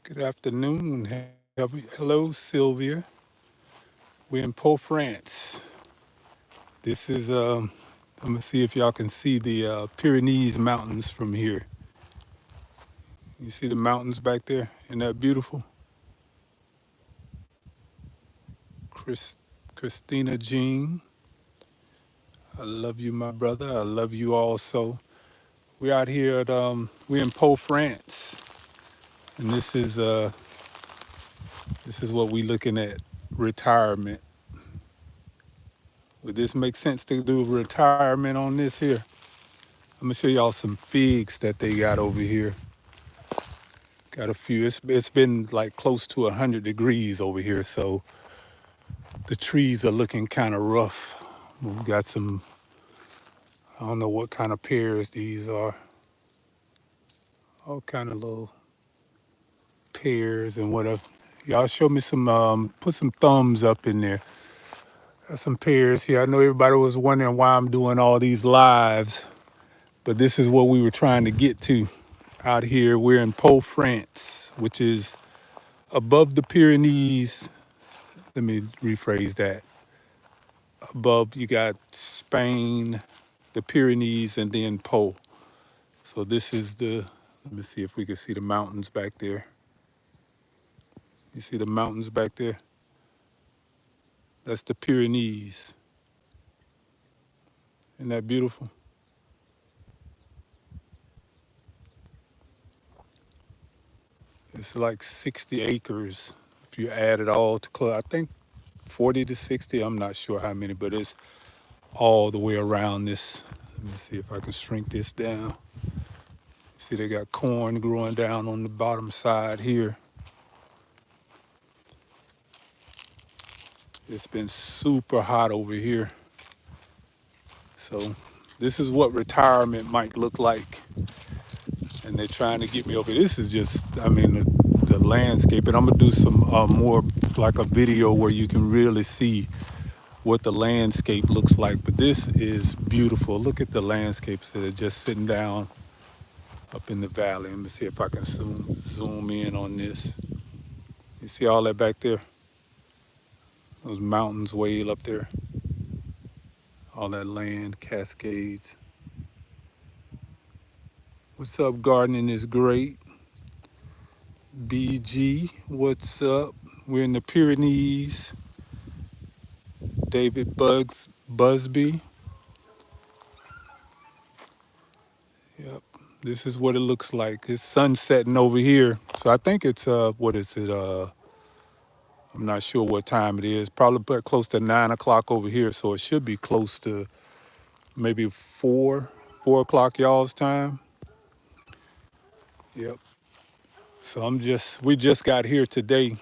Good afternoon. Hello, Sylvia. We're in Port France. This is, I'm gonna see if y'all can see the Pyrenees Mountains from here. You see the mountains back there? Isn't that beautiful? Chris, Christina Jean, I love you, my brother. I love you also. We're out here we're in Port France, and this is what we're looking at, retirement. Would this make sense to do retirement on this here? I'm gonna show y'all some figs that they got over here. Got a few. It's been like close to 100 degrees over here, so the trees are looking kind of rough. We've got some. I don't know what kind of pears these are. All kind of little pears and whatever. Y'all show me some. Put some thumbs up in there. Got some pears here. I know everybody was wondering why I'm doing all these lives, but this is what we were trying to get to. Out here, we're in Pau, France, which is above the Pyrenees. Let me rephrase that. Above, you got Spain, the Pyrenees, and then Pau. So this is let me see if we can see the mountains back there. You see the mountains back there? That's the Pyrenees. Isn't that beautiful? It's like 60 acres if you add it all to close. I think 40 to 60. I'm not sure how many, but it's all the way around this. Let me see if I can shrink this down. See, they got corn growing down on the bottom side here. It's been super hot over here. So this is what retirement might look like. And they're trying to get me over. This is just, I mean, the landscape. And I'm gonna do some more like a video where you can really see what the landscape looks like. But this is beautiful. Look at the landscapes that are just sitting down up in the valley. Let me see if I can zoom in on this. You see all that back there? Those mountains way up there. All that land, cascades. What's up, gardening is great. BG, what's up? We're in the Pyrenees. David Busby. Yep. This is what it looks like. It's sunsetting over here. So I think it's what is it? I'm not sure what time it is. Probably but close to 9 o'clock over here. So it should be close to maybe 4 o'clock y'all's time. Yep. So we just got here today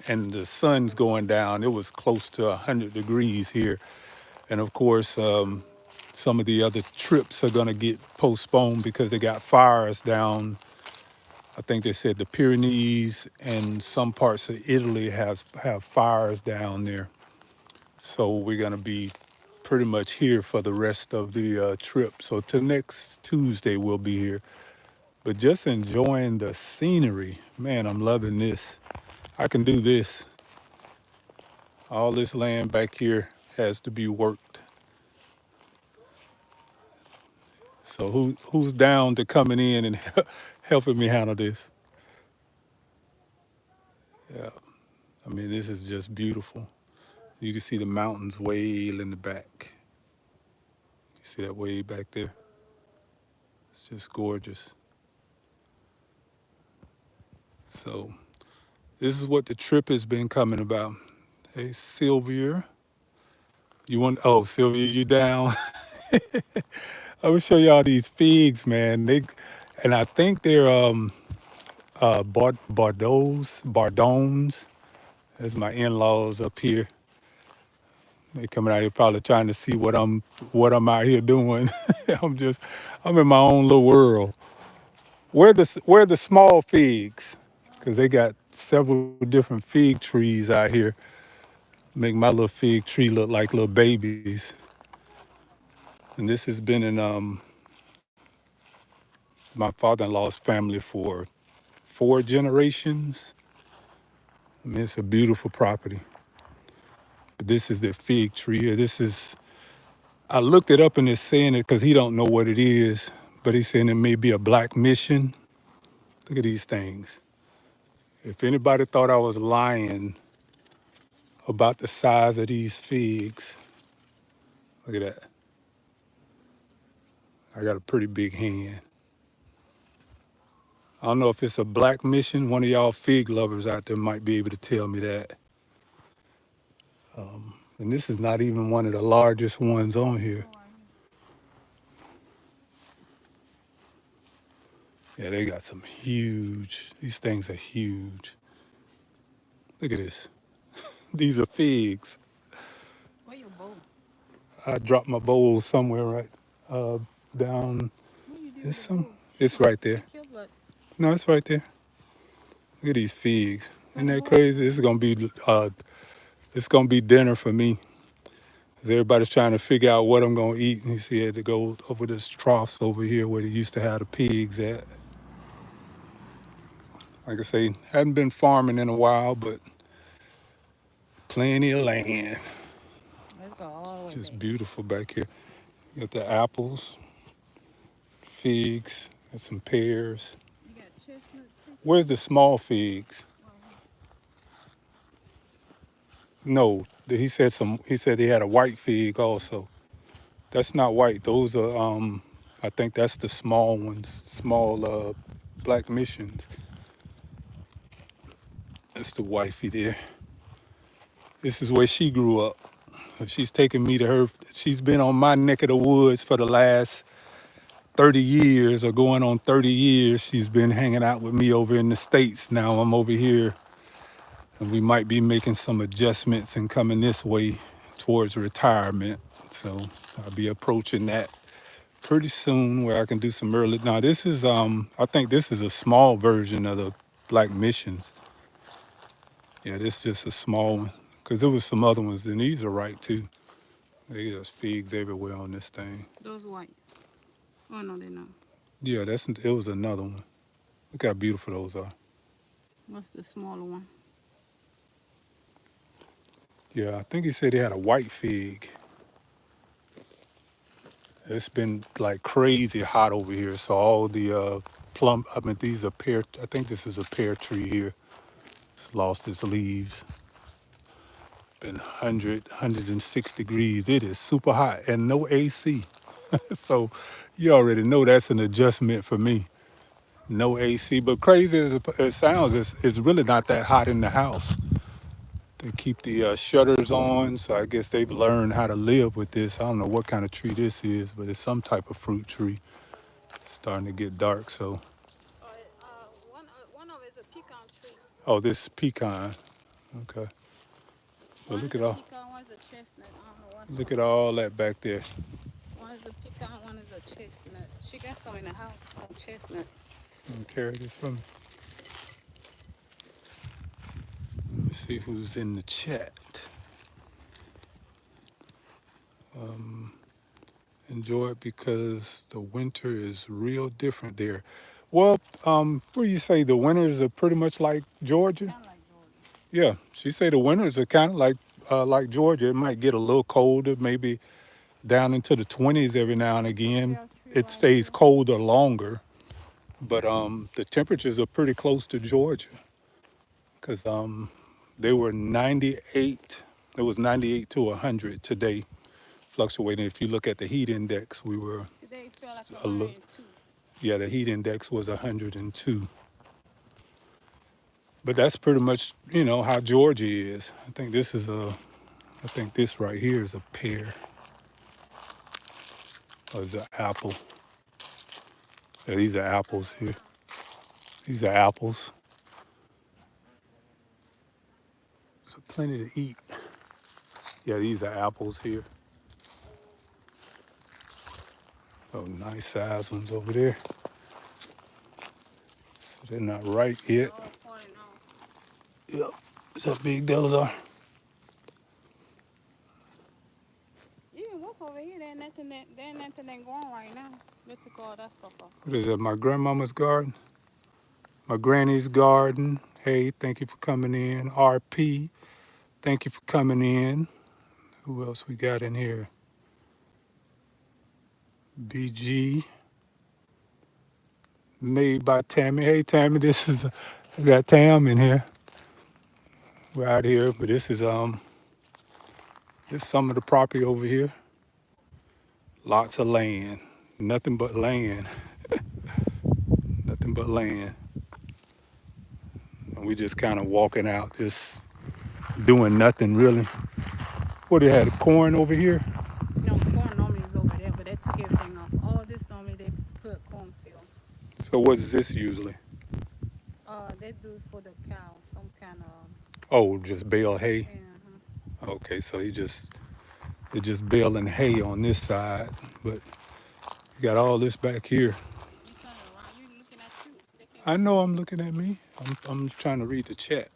and the sun's going down. It was close to 100 degrees here. And of course, some of the other trips are going to get postponed because they got fires down. I think they said the Pyrenees and some parts of Italy have fires down there. So we're going to be pretty much here for the rest of the trip. So till next Tuesday, we'll be here. But just enjoying the scenery. Man, I'm loving this. I can do this. All this land back here has to be worked. So who's down to coming in and helping me handle this? Yeah, I mean, this is just beautiful. You can see the mountains way in the back. You see that way back there? It's just gorgeous. So this is what the trip has been coming about. Hey, Sylvia, Sylvia, you down? I will show y'all these figs, man. And I think they're Bardones. That's my in-laws up here. They coming out here probably trying to see what I'm out here doing. I'm in my own little world. Where the small figs? Because they got several different fig trees out here. Make my little fig tree look like little babies. And this has been in my father-in-law's family for 4 generations. I mean, it's a beautiful property. But this is the fig tree here. I looked it up and it's saying it because he don't know what it is, but he's saying it may be a black mission. Look at these things. If anybody thought I was lying about the size of these figs, look at that. I got a pretty big hand. I don't know if it's a black mission. One of y'all fig lovers out there might be able to tell me that. And this is not even one of the largest ones on here. Yeah, they got some huge, these things are huge. Look at this. These are figs. Where your bowl? I dropped my bowl somewhere right down. What do you do It's with the some. bowl? She It's gonna right there. prick your butt. No, it's right there. Look at these figs. Isn't Wanna that hold? crazy? It's gonna be dinner for me. 'Cause everybody's trying to figure out what I'm gonna eat. And you see, I had to go over this troughs over here where they used to have the pigs at. Like I say, hadn't been farming in a while, but plenty of land. Let's go all the way Just back. beautiful back here. You got the apples, figs, and some pears. You got chestnut too? Where's the small figs? No, he said he had a white fig also. That's not white. Those are I think that's the small ones, small black missions. That's the wifey there. This is where she grew up. So she's taken me to her. She's been on my neck of the woods for the last 30 years or going on 30 years. She's been hanging out with me over in the States. Now I'm over here and we might be making some adjustments and coming this way towards retirement. So I'll be approaching that pretty soon where I can do some early. Now this is I think this is a small version of the Black Missions. Yeah, this is just a small one. Cause there was some other ones, and these are right too. There's figs everywhere on this thing. Those white. Oh no, they're not. Yeah, it was another one. Look how beautiful those are. What's the smaller one? Yeah, I think he said he had a white fig. It's been like crazy hot over here, so all the these are pear. I think this is a pear tree here. It's lost its leaves. Been 106 degrees. It is super hot and no AC. So you already know that's an adjustment for me. No AC, but crazy as it sounds, it's really not that hot in the house. They keep the shutters on, so I guess they've learned how to live with this. I don't know what kind of tree this is, but it's some type of fruit tree. It's starting to get dark, so. One of it is a pecan tree. Oh, this is pecan. Okay. Well, One is look at a all, pecan, one is a chestnut. I don't know what's look one. at all that back there. One is a pecan, one is a chestnut. She got some in the house, some chestnut. Carry this from me. Let me see who's in the chat. Enjoy it because the winter is real different there. Well, what do you say? The winters are pretty much like Georgia. Kind of like Georgia. Yeah, she say the winters are kind of like Georgia. It might get a little colder, maybe down into the 20s every now and again. Pear tree It right stays here. colder longer, but the temperatures are pretty close to Georgia because they were 98. It was 98 to 100 today, fluctuating. If you look at the heat index, we were Today it felt like a little. 102. Yeah, the heat index was 102. But that's pretty much, how Georgia is. I think this right here is a pear or is an apple. Yeah, these are apples here. These are apples. So plenty to eat. Yeah, these are apples here. Oh, nice size ones over there. So they're not ripe They're yet. all falling off. Yep. That's how big those are. You can walk over here. There's nothing that growing right now. They took all that stuff off. What is that, my grandmama's garden? My granny's garden. Hey, thank you for coming in. RP, thank you for coming in. Who else we got in here? BG, made by Tammy. Hey, Tammy, we got Tam in here. We're out here, but this is some of the property over here. Lots of land. Nothing but land. Nothing but land. And we just kind of walking out, just doing nothing really. What do you have? Corn over here? No, corn normally is over there, but they took everything off. All this normally they put cornfield. So what is this usually? They do for the cow, some kind of Oh, just bale hay. uh Okay, so they're just baling hay on this side, but you got all this back here. You turn it around. You looking at you. They can't I see know you. I'm looking at me. I'm trying to read the chat.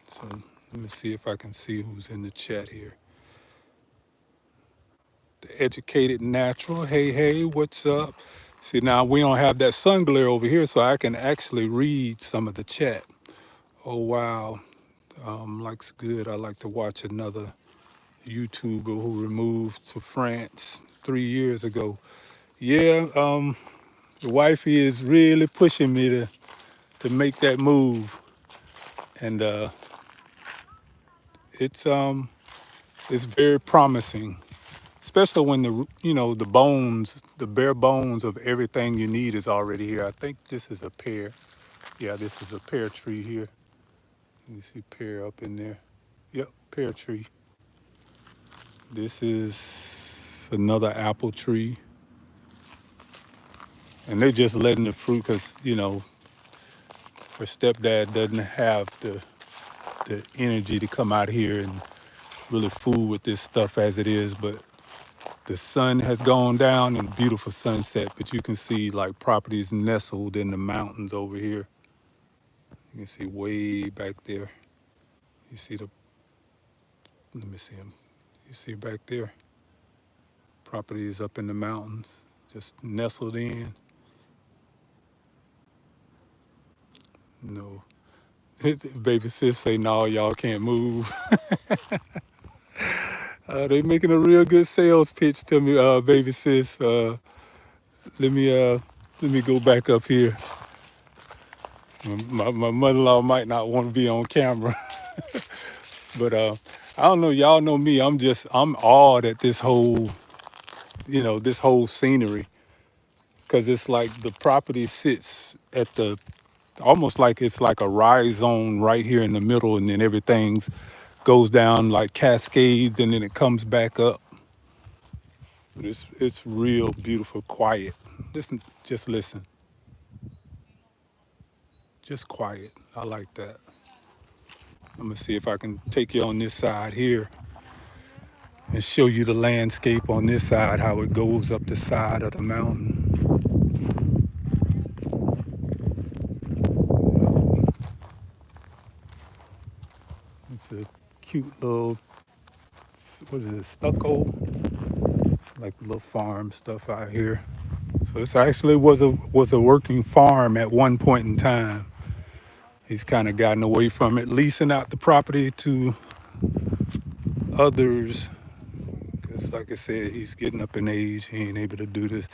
So let me see if I can see who's in the chat here. The educated natural. Hey, hey, what's up? See, now we don't have that sun glare over here, so I can actually read some of the chat. Oh, wow. Like's good. I like to watch another YouTuber who removed to France 3 years ago. Yeah, the wifey is really pushing me to make that move, and it's um it's very promising, especially when the bones, the bare bones of everything you need is already here. I think this is a pear. Yeah, this is a pear tree here. You see pear up in there. Yep, pear tree. This is another apple tree, and they're just letting the fruit because her stepdad doesn't have the energy to come out here and really fool with this stuff as it is. But the sun has gone down and beautiful sunset, but you can see like properties nestled in the mountains over here. You can see way back there. You see let me see them. You see back there, properties up in the mountains, just nestled in. No, baby sis say no, y'all can't move. They making a real good sales pitch to me, baby sis. Let me uh, let me go back up here. My mother-in-law might not want to be on camera, but I don't know. Y'all know me. I'm awed at this whole scenery, because it's like the property sits at the almost like it's like a rise zone right here in the middle, and then everything's goes down like cascades, and then it comes back up. But it's real beautiful, quiet. Listen, just listen, just quiet. I like that. I'm gonna see if I can take you on this side here and show you the landscape on this side, how it goes up the side of the mountain. It's a cute little, what is it, stucco, like little farm stuff out here. So this actually was a working farm at one point in time. He's kind of gotten away from it, leasing out the property to others. Because like I said, he's getting up in age. He ain't able to do this.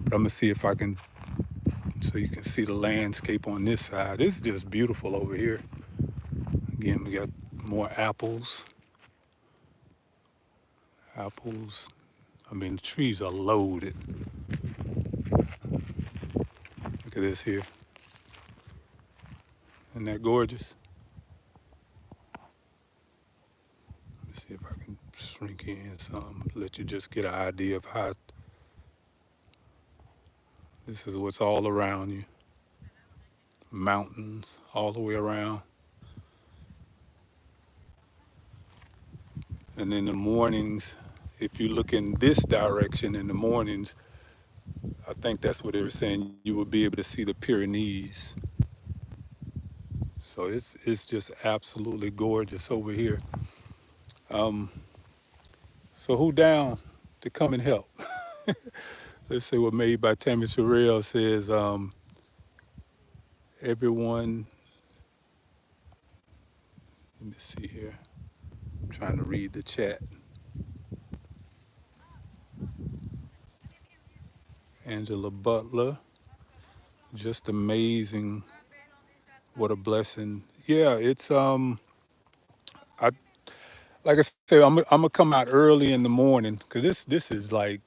But I'm gonna see if I can, so you can see the landscape on this side. It's just beautiful over here. Again, we got more apples. Apples. I mean, the trees are loaded. Look at this here. Isn't that gorgeous? Let's see if I can shrink in some, let you just get an idea of how this is what's all around you. Mountains all the way around. And in the mornings, if you look in this direction in the mornings, I think that's what they were saying, you will be able to see the Pyrenees. So it's just absolutely gorgeous over here. Um, so who down to come and help? Let's see what Made by Tammy Sherrill says. everyone. Let me see here. I'm trying to read the chat. Angela Butler, just amazing. What a blessing. Yeah, it's I like I said, I'm gonna come out early in the morning because this is like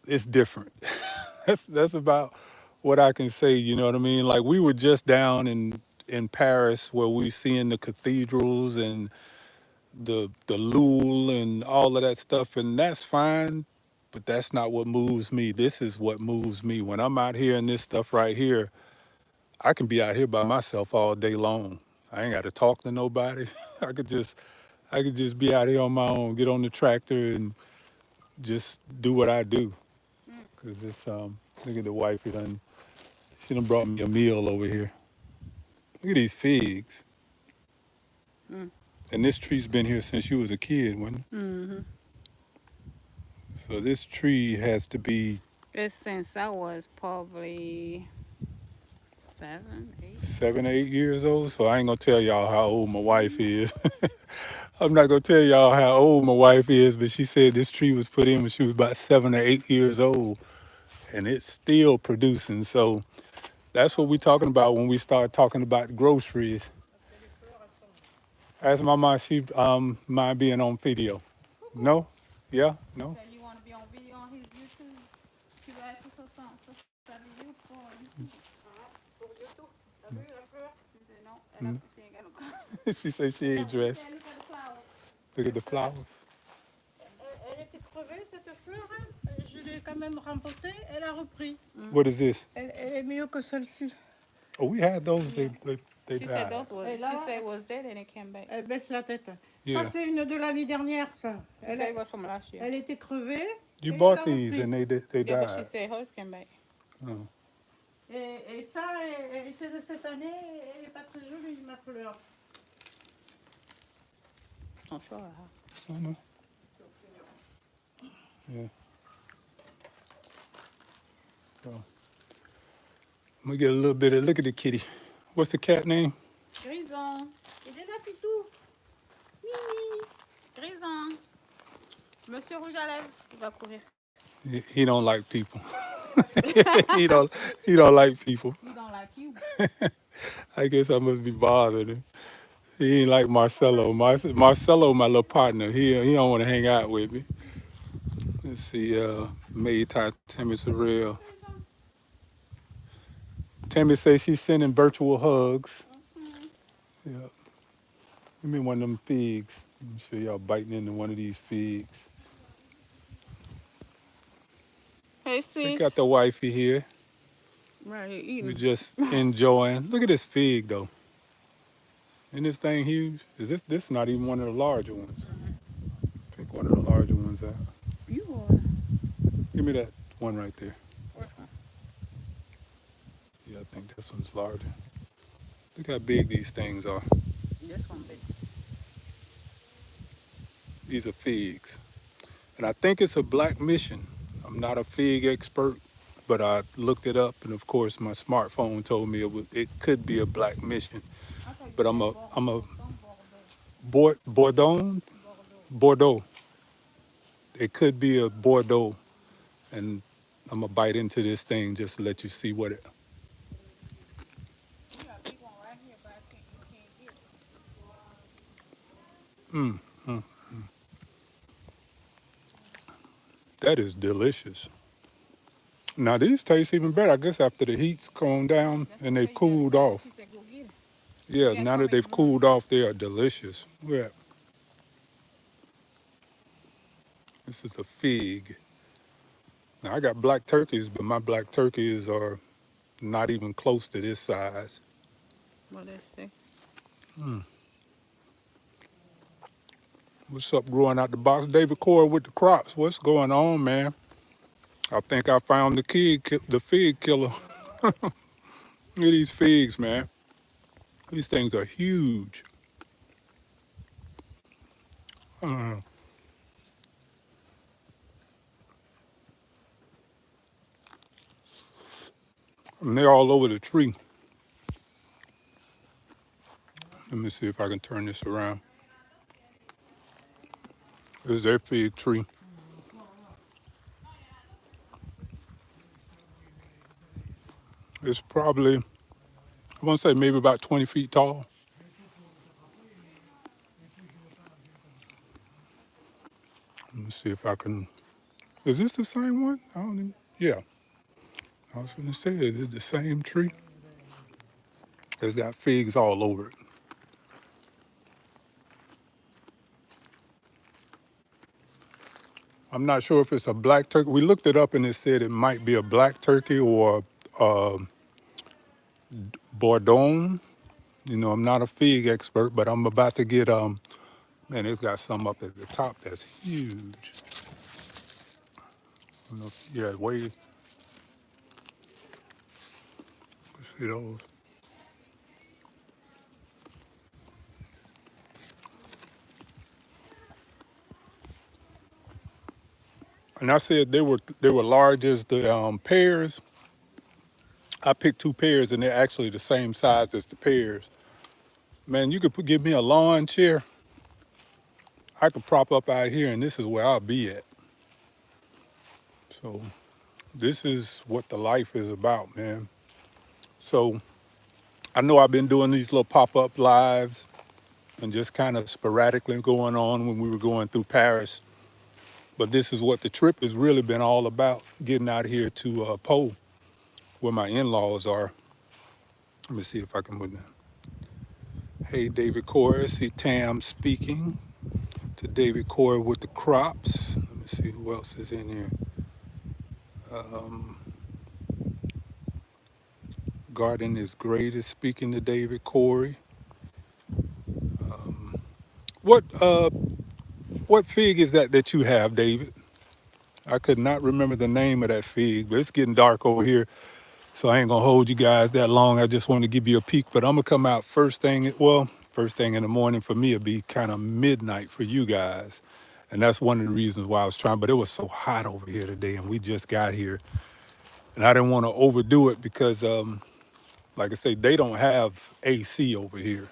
it's different. That's about what I can say. You know what I mean? Like we were just down in Paris where we seeing the cathedrals and the Louvre and all of that stuff, and that's fine. But that's not what moves me. This is what moves me. When I'm out here and this stuff right here, I can be out here by myself all day long. I ain't got to talk to nobody. I could just I could just be out here on my own, get on the tractor and just do what I do. Cause it's look at the wifey done. She done brought me a meal over here. Look at these figs. Mm. And this tree's been here since you was a kid, wasn't it? Mm-hmm. So this tree has to be It's since I was probably 7, 8. 7, 8 years old. So I ain't gonna tell y'all how old my wife is. I'm not gonna tell y'all how old my wife is, but she said this tree was put in when she was about 7 or 8 years old, and it's still producing. So that's what we're talking about when we start talking about groceries. Ask my mom, she mind being on video. No? Yeah? He No? said you want to be on video on his YouTube. Tu vas être sur sa vidéo pour YouTube. Pour YouTube. T'as vu la fleur? She said no. Mm. She ain't got no color. She said she ain't dressed. Look at the flowers. Look at the flowers. Elle était crevée cette fleur. Hein. Je l'ai quand même remportée. Elle a repris. What is this? Elle est mieux que celle-ci. Oh, we had those. Yeah. They She said died. those was. She said was dead and it came back. Elle baisse la tête. Yeah. Ça c'est une de l'année dernière ça. Elle was from last year. Elle était crevée. You Et bought elle a these repris. and they Yeah, but she died. said hers came back. Oh. Et ça, c'est de cette année, elle n'est pas très jolie, ma fleur. Oh, sure. I know. Yeah. So I'm gonna get a little bit of look at the kitty. What's the cat name? Grison. Il est là, Pitou. Mimi. Grison. Monsieur Rouge à lèvres. Il va courir. He don't like people. he don't he don't like people. He don't like you. I guess I must be bothering him. He ain't like Marcelo. Marcelo, my little partner. He don't want to hang out with me. Let's see. May Tammy Surreal. Tammy says she's sending virtual hugs. Yeah. Give me one of them figs. Let me show y'all biting into one of these figs. Hey, So you sis. got the wifey here. Right, We're eating. just enjoying. Look at this fig though. Isn't this thing huge? Is this not even one of the larger ones? Pick one of the larger ones out. You are. Give me that one right there. Which one? Yeah, I think this one's larger. Look how big these things are. This one big. These are figs. And I think it's a black mission. I'm not a fig expert, but I looked it up, and of course my smartphone told me it could be a black mission. I thought you But said I'm a Bordeaux. Bordeaux. Bordeaux. Bordeaux. It could be a Bordeaux, and I'm gonna bite into this thing just to let you see what it. We got a big one right here, but you can't get it. Mm, mm. That is delicious. Now these taste even better, I guess, after the heat's calmed down That's and what they've she said. cooled off. She said go get it. Yeah, Yeah, now some that they've is more. cooled off, they are delicious. Yeah, this is a fig. Now I got black turkeys, but my black turkeys are not even close to this size. Well, let's see. What's up, growing out the box? David Core with the crops. What's going on, man? I think I found the fig killer. Look at these figs, man. These things are huge. Uh, And they're all over the tree. Let me see if I can turn this around. This is their fig tree. It's probably, I want to say maybe about 20 feet tall. Let me see if I can, is this the same one? I don't even, yeah. I was going to say, is it the same tree? It's got figs all over it. I'm not sure if it's a black turkey. We looked it up and it said it might be a black turkey or uh, Bordeaux. You know, I'm not a fig expert, but I'm about to get, man, it's got some up at the top that's huge. You know, yeah, way, see those. And I said they were large as the pears. I picked two pears and they're actually the same size as the pears. Man, you could give me a lawn chair. I could prop up out here and this is where I'll be at. So this is what the life is about, man. So I know I've been doing these little pop-up lives and just kind of sporadically going on when we were going through Paris. But this is what the trip has really been all about, getting out here to Pau, where my in-laws are. Let me see if I can put that. Hey, David Corey, I see Tam speaking to David Corey with the crops. Let me see who else is in here. Um, Garden is Great is speaking to David Corey. What what fig is that you have, David? I could not remember the name of that fig, but it's getting dark over here, so I ain't gonna hold you guys that long. I just want to give you a peek, but I'm gonna come out first thing. Well, first thing in the morning for me, it'll be kind of midnight for you guys, and that's one of the reasons why I was trying. But it was so hot over here today, and we just got here, and I didn't want to overdo it because, like I say, they don't have AC over here,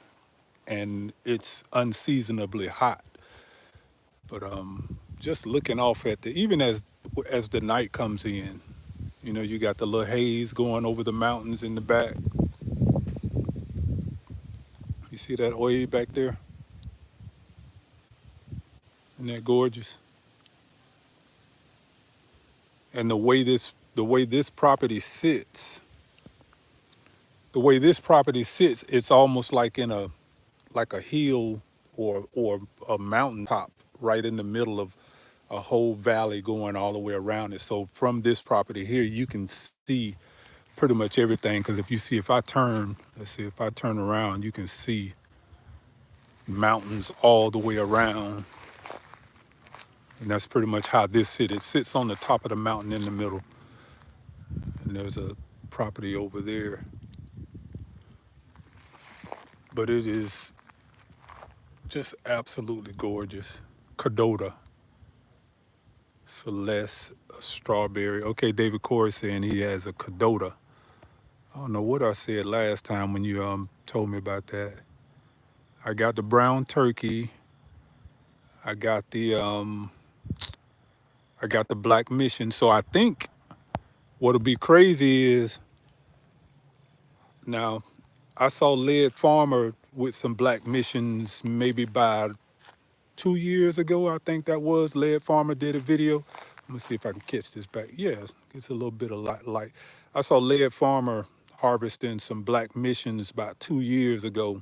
and it's unseasonably hot. But just looking off at the even as the night comes in, you know, you got the little haze going over the mountains in the back. You see that way back there? Isn't that gorgeous? And the way this property sits, it's almost like in a hill or a mountaintop right in the middle of a whole valley going all the way around it. So from this property here, you can see pretty much everything. Because if you see, if I turn, let's see, if I turn around, you can see mountains all the way around. And that's pretty much how this sits. It sits on the top of the mountain in the middle. And there's a property over there. But it is just absolutely gorgeous. Cadota, Celeste, a strawberry. Okay, David Corey saying he has a Cadota. I don't know what I said last time when you told me about that. I got the brown turkey. I got the black mission. So I think what'll be crazy is now I saw Led Farmer with some black missions maybe by 2 years ago. I think that was Led Farmer did a video. Let me see if I can catch this back. Yeah, it's a little bit of light. I saw Led Farmer harvesting some black missions about 2 years ago.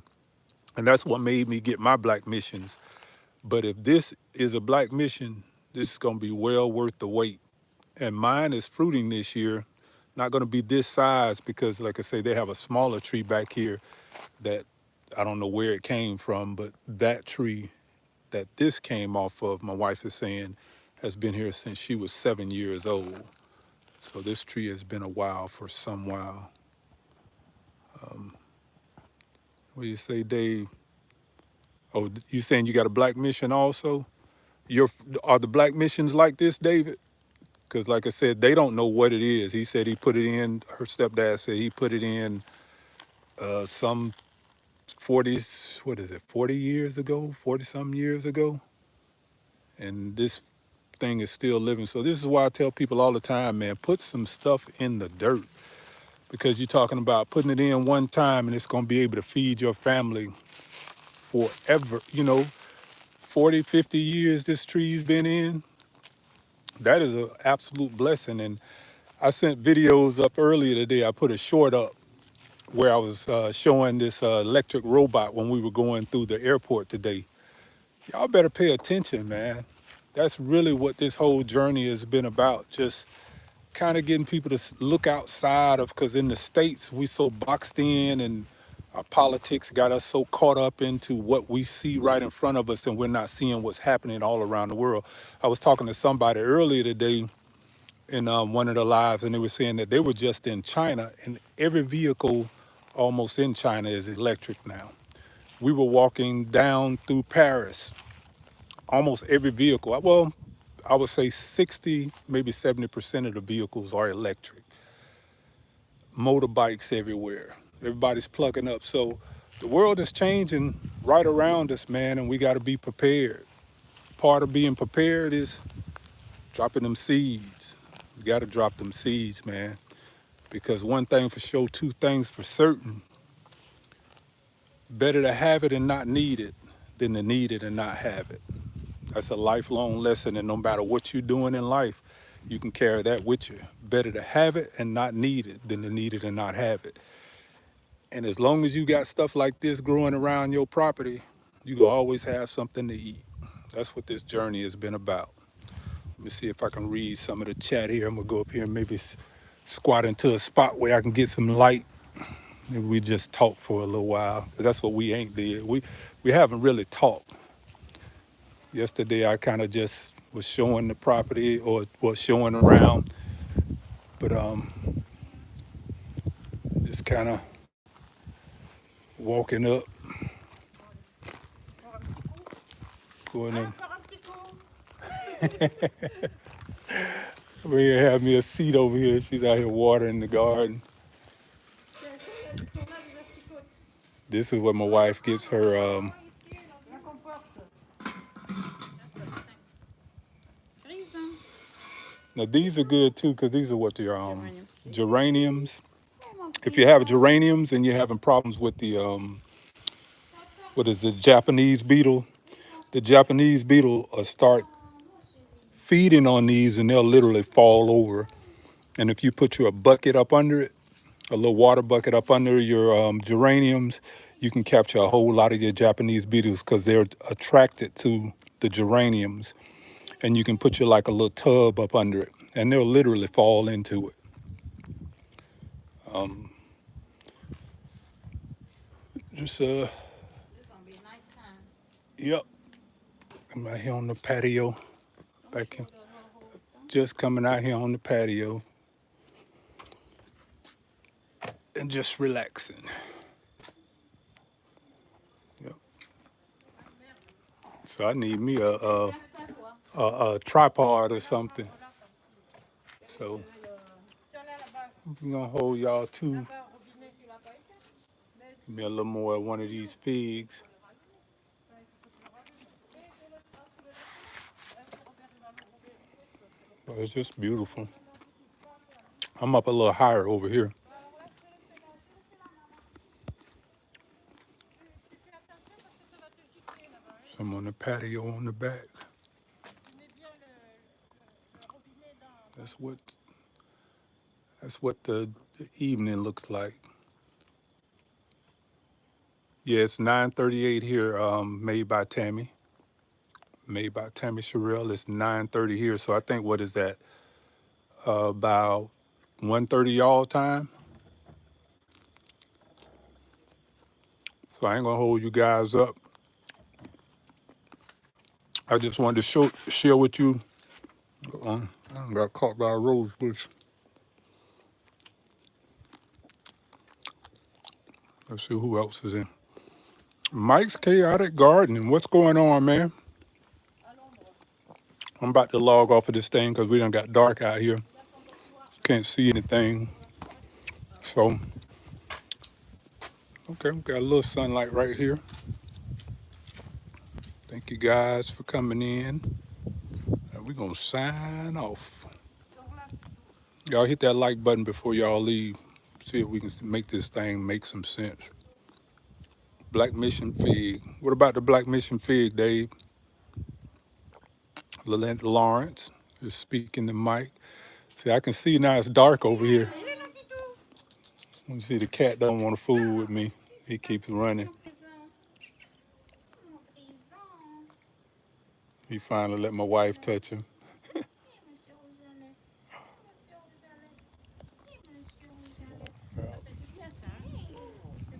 And that's what made me get my black missions. But if this is a black mission, this is gonna be well worth the wait. And mine is fruiting this year. Not gonna be this size because like I say, they have a smaller tree back here that I don't know where it came from, but that tree that this came off of, my wife is saying, has been here since she was 7 years old. So this tree has been a while for some while. What do you say, Dave? Oh, you saying you got a black mission also? Are the black missions like this, David? because like I said, they don't know what it is. He said he put it in. Her stepdad said he put it in some 40s. What is it? 40 years ago, 40 some years ago, and this thing is still living. So this is why I tell people all the time, man, put some stuff in the dirt because you're talking about putting it in one time and it's going to be able to feed your family forever. 40, 50 years this tree's been in, that is an absolute blessing. And I sent videos up earlier today. I put a short up where I was showing this electric robot when we were going through the airport today. Y'all better pay attention, man. That's really what this whole journey has been about. Just kind of getting people to look outside of, because in the States, we so boxed in and our politics got us so caught up into what we see right in front of us and we're not seeing what's happening all around the world. I was talking to somebody earlier today in one of the lives, and they were saying that they were just in China, and every vehicle almost in China is electric now. We were walking down through Paris, almost every vehicle, well, I would say 60, maybe 70% of the vehicles are electric. Motorbikes everywhere. Everybody's plugging up. So the world is changing right around us, man, and we got to be prepared. Part of being prepared is dropping them seeds. You got to drop them seeds, man. Because one thing for sure, two things for certain. Better to have it and not need it than to need it and not have it. That's a lifelong lesson, and no matter what you're doing in life, you can carry that with you. Better to have it and not need it than to need it and not have it. And as long as you got stuff like this growing around your property, you will always have something to eat. That's what this journey has been about. Let me see if I can read some of the chat here. I'm gonna go up here and maybe squat into a spot where I can get some light. Maybe we just talk for a little while, 'cause that's what we ain't did. We haven't really talked. Yesterday I kind of just was showing the property or was showing around, but just kind of walking up, going in. We have me a seat over here. She's out here watering the garden. This is what my wife gets her. Now these are good too because these are what they're geraniums. If you have geraniums and you're having problems with the what is the Japanese beetle, the Japanese beetle will start feeding on these and they'll literally fall over. And if you put your bucket up under it, a little water bucket up under your geraniums, you can capture a whole lot of your Japanese beetles because they're attracted to the geraniums. And you can put your like a little tub up under it, and they'll literally fall into it. Just yep. I'm out here on the patio, back in, just coming out here on the patio and just relaxing. Yep. So I need me a tripod or something. So I'm gonna hold y'all to me a little more of one of these figs. But it's just beautiful. I'm up a little higher over here. So I'm on the patio on the back. That's what that's what the evening looks like. Yeah, it's 9:38 here. Made by Tammy. Made by Tammy Sherrill. It's 9:30 here. So I think what is that? About 1:30 y'all time. So I ain't gonna hold you guys up. I just wanted to share with you. I got caught by a rose bush. Let's see who else is in. Mike's Chaotic Gardening. What's going on, man? I'm about to log off of this thing because we done got dark out here. Can't see anything. So, okay, we got a little sunlight right here. Thank you guys for coming in. And we're going to sign off. Y'all hit that like button before y'all leave. See if we can make this thing make some sense. Black Mission Fig. What about the Black Mission Fig, Dave? Lynette Lawrence is speaking the mic. See, I can see now it's dark over here. You see the cat don't want to fool with me. He keeps running. He finally let my wife touch him.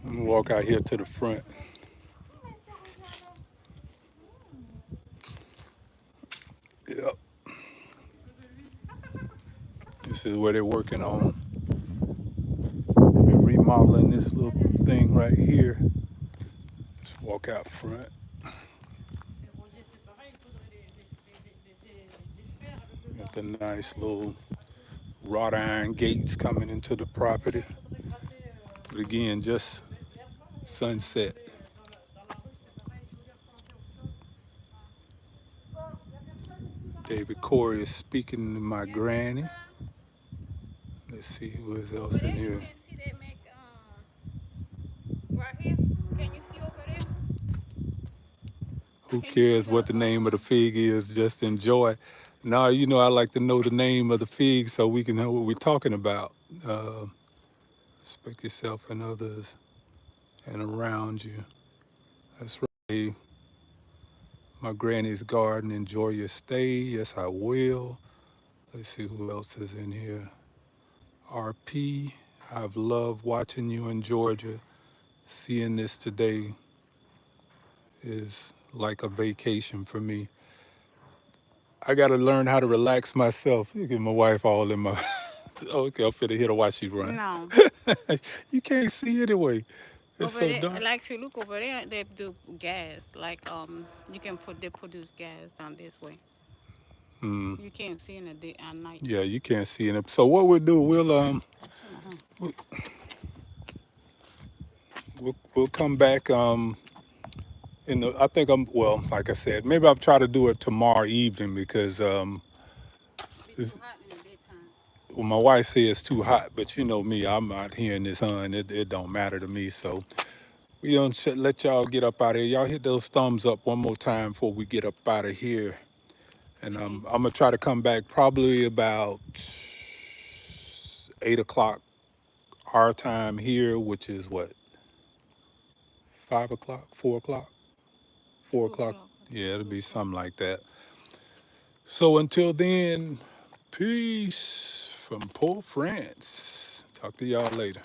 I'm gonna walk out here to the front. Yep. This is where they're working on. They've been remodeling this little thing right here. Just walk out front. Got the nice little wrought iron gates coming into the property. But again, just sunset. David Corey is speaking to my granny. Let's see who is else in here. Right here. Can you see over there? Who Can you see cares the what the name of the fig is? Just enjoy. Now, you know, I like to know the name of the fig so we can know what we're talking about. Respect yourself and others and around you. That's right. My granny's garden. Enjoy your stay. Yes, I will. Let's see who else is in here. RP. I've loved watching you in Georgia. Seeing this today is like a vacation for me. I got to learn how to relax myself. Look at my wife all in my. Okay, I'm finna hit her while she run. No. You can't see anyway. It's Over so there, dark. like if you look over there, they do gas. Like you can put they produce gas down this way. Mm, You can't see in the day at night. yeah, you can't see it. So what we'll do, we'll, we'll come back. I think well, like I said, maybe I'll try to do it tomorrow evening because Be too it's, hot in the daytime. well, my wife says it's too hot, but you know me, I'm out here in the sun. It don't matter to me. So we don't let y'all get up out of here. Y'all hit those thumbs up one more time before we get up out of here. And You can I'm gonna try to come back probably about 8 o'clock our time here, which is what, 5 o'clock, 4 o'clock, four 2 o'clock. o'clock. I think Yeah, it'll 2 be o'clock. something like that. So until then, peace from Port France. Talk to y'all later.